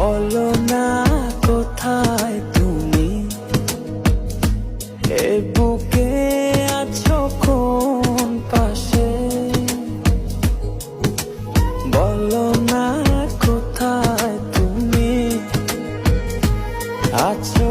বলো না কোথায় তুমি, এ বুকে আছো কোন পাশে। বলো না কোথায় তুমি আছো